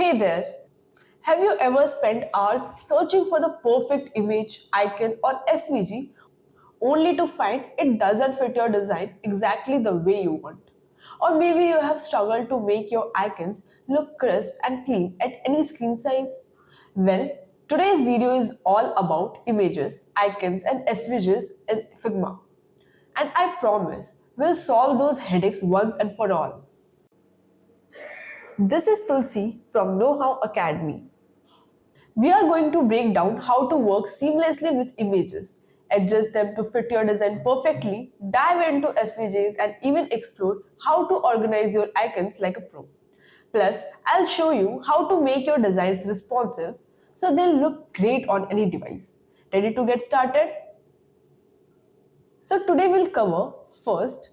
Hey there! Have you ever spent hours searching for the perfect image, icon, or SVG only to find it doesn't fit your design exactly the way you want? Or maybe you have struggled to make your icons look crisp and clean at any screen size? Well, today's video is all about images, icons, and SVGs in Figma. And I promise we'll solve those headaches once and for all. This is Tulsi from Know How Academy. We are going to break down how to work seamlessly with images, adjust them to fit your design perfectly, dive into SVGs, and even explore how to organize your icons like a pro. Plus, I'll show you how to make your designs responsive so they'll look great on any device. Ready to get started? So, today we'll cover first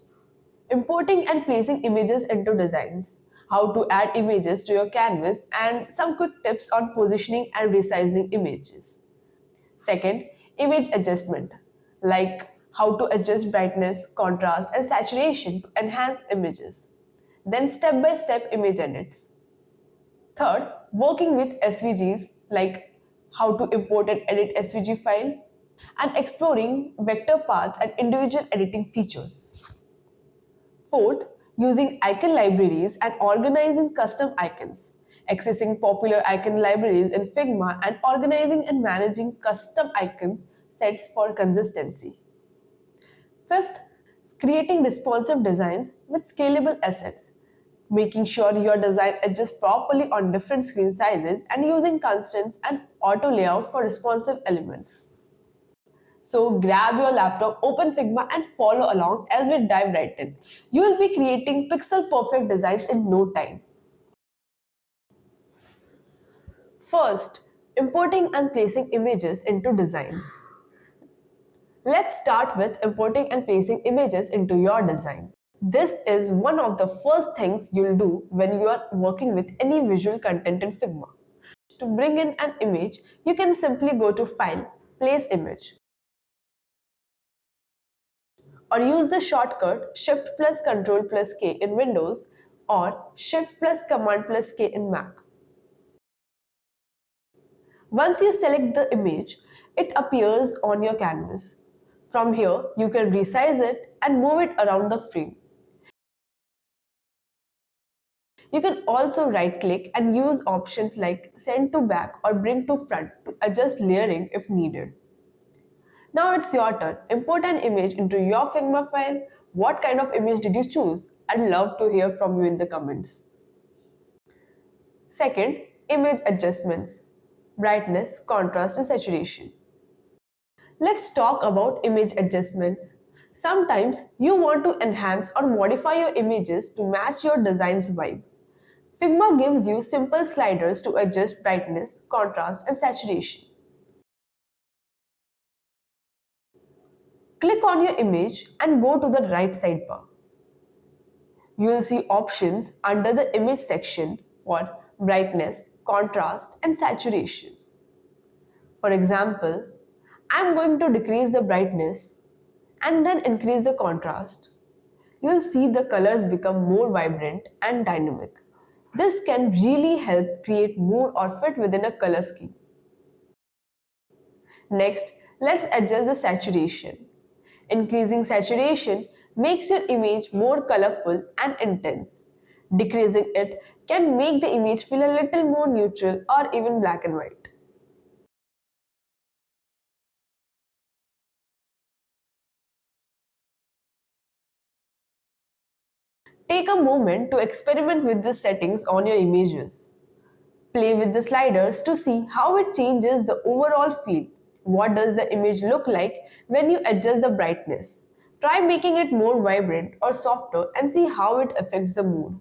importing and placing images into designs, how to add images to your canvas, and some quick tips on positioning and resizing images. Second, image adjustment, like how to adjust brightness, contrast, and saturation to enhance images. Then, step by step image edits. Third, working with SVGs, like how to import and edit SVG file, and exploring vector paths and individual editing features. Fourth, using icon libraries and organizing custom icons, accessing popular icon libraries in Figma and organizing and managing custom icon sets for consistency. Fifth, creating responsive designs with scalable assets, making sure your design adjusts properly on different screen sizes and using constants and auto layout for responsive elements. So grab your laptop, open Figma and follow along as we dive right in. You will be creating pixel perfect designs in no time. First, importing and placing images into designs. Let's start with importing and placing images into your design. This is one of the first things you'll do when you are working with any visual content in Figma. To bring in an image, you can simply go to File, Place Image, or use the shortcut Shift plus Control plus K in Windows or Shift plus Command plus K in Mac. Once you select the image, it appears on your canvas. From here, you can resize it and move it around the frame. You can also right-click and use options like Send to Back or Bring to Front to adjust layering if needed. Now it's your turn. Import an image into your Figma file. What kind of image did you choose? I'd love to hear from you in the comments. Second, image adjustments, brightness, contrast, and saturation. Let's talk about image adjustments. Sometimes you want to enhance or modify your images to match your design's vibe. Figma gives you simple sliders to adjust brightness, contrast, and saturation. Click on your image and go to the right sidebar. You will see options under the image section for brightness, contrast, and saturation. For example, I'm going to decrease the brightness and then increase the contrast. You'll see the colors become more vibrant and dynamic. This can really help create mood or fit within a color scheme. Next, let's adjust the saturation. Increasing saturation makes your image more colorful and intense. Decreasing it can make the image feel a little more neutral or even black and white. Take a moment to experiment with the settings on your images. Play with the sliders to see how it changes the overall feel. What does the image look like when you adjust the brightness? Try making it more vibrant or softer and see how it affects the mood.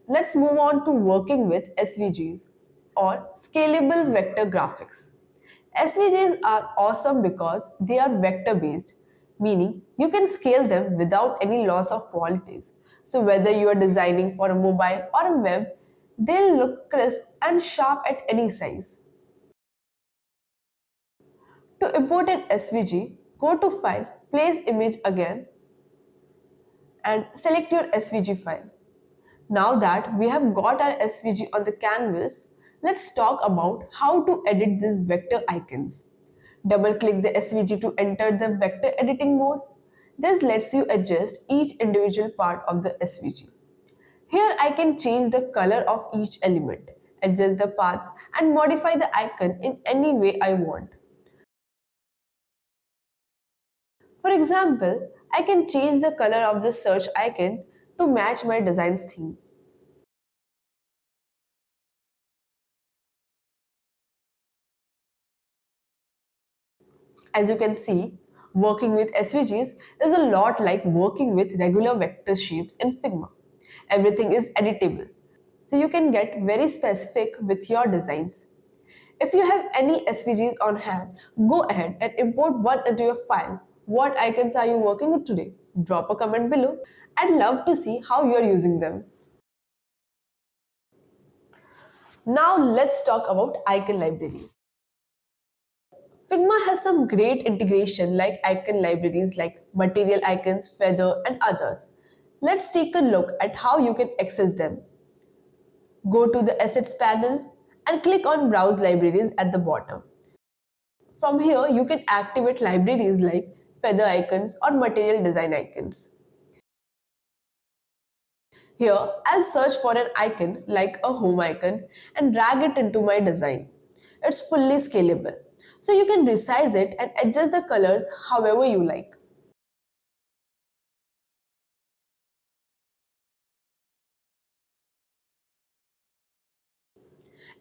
Let's move on to working with SVGs or Scalable Vector Graphics. SVGs are awesome because they are vector based, meaning you can scale them without any loss of qualities. So, whether you are designing for a mobile or a web, they'll look crisp and sharp at any size. To import an SVG, go to File, Place Image again, and select your SVG file. Now that we have got our SVG on the canvas, let's talk about how to edit these vector icons. Double click the SVG to enter the vector editing mode. This lets you adjust each individual part of the SVG. Here I can change the color of each element, adjust the paths and modify the icon in any way I want. For example, I can change the color of the search icon to match my design's theme. As you can see, working with SVGs is a lot like working with regular vector shapes in Figma. Everything is editable, so you can get very specific with your designs. If you have any SVGs on hand, go ahead and import one into your file. What icons are you working with today? Drop a comment below. I'd love to see how you're using them. Now let's talk about icon libraries. Figma has some great integration like icon libraries like material icons, feather, and others. Let's take a look at how you can access them. Go to the Assets panel and click on Browse Libraries at the bottom. From here, you can activate libraries like feather icons or material design icons. Here, I'll search for an icon like a home icon and drag it into my design. It's fully scalable, so you can resize it and adjust the colors however you like.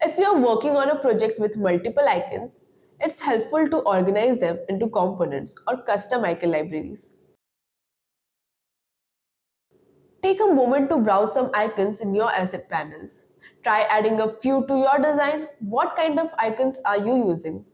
If you're working on a project with multiple icons, it's helpful to organize them into components or custom icon libraries. Take a moment to browse some icons in your asset panels. Try adding a few to your design. What kind of icons are you using?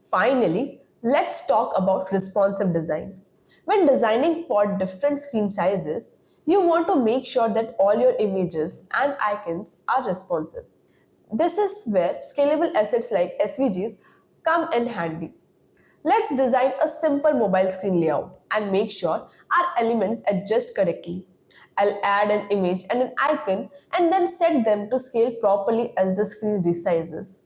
Finally, let's talk about responsive design. When designing for different screen sizes, you want to make sure that all your images and icons are responsive. This is where scalable assets like SVGs come in handy. Let's design a simple mobile screen layout and make sure our elements adjust correctly. I'll add an image and an icon and then set them to scale properly as the screen resizes.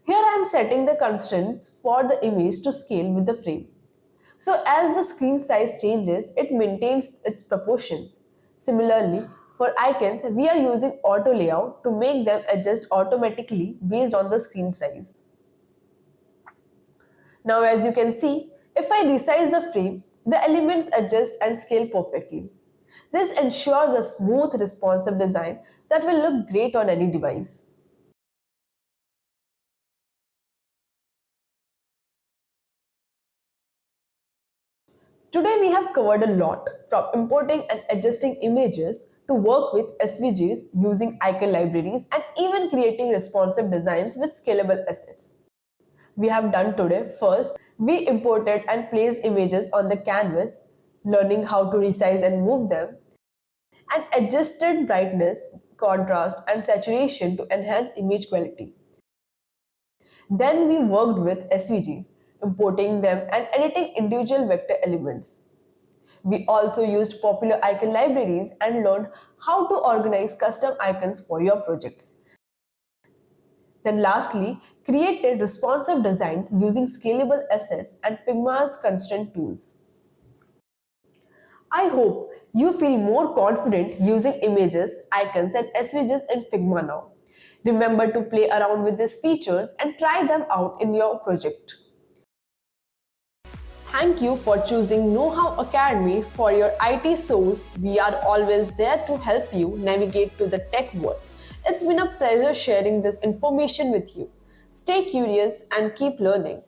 Here I am setting the constraints for the image to scale with the frame. So as the screen size changes, it maintains its proportions. Similarly, for icons, we are using auto layout to make them adjust automatically based on the screen size. Now as you can see, if I resize the frame, the elements adjust and scale perfectly. This ensures a smooth, responsive design that will look great on any device. Today we have covered a lot, from importing and adjusting images to work with SVGs using icon libraries and even creating responsive designs with scalable assets. We have done today. First, we imported and placed images on the canvas, learning how to resize and move them, and adjusted brightness, contrast, and saturation to enhance image quality. Then we worked with SVGs, importing them and editing individual vector elements. We also used popular icon libraries and learned how to organize custom icons for your projects. Then lastly, created responsive designs using scalable assets and Figma's constraint tools. I hope you feel more confident using images, icons, and SVGs in Figma now. Remember to play around with these features and try them out in your project. Thank you for choosing Know How Academy for your IT source. We are always there to help you navigate to the tech world. It's been a pleasure sharing this information with you. Stay curious and keep learning.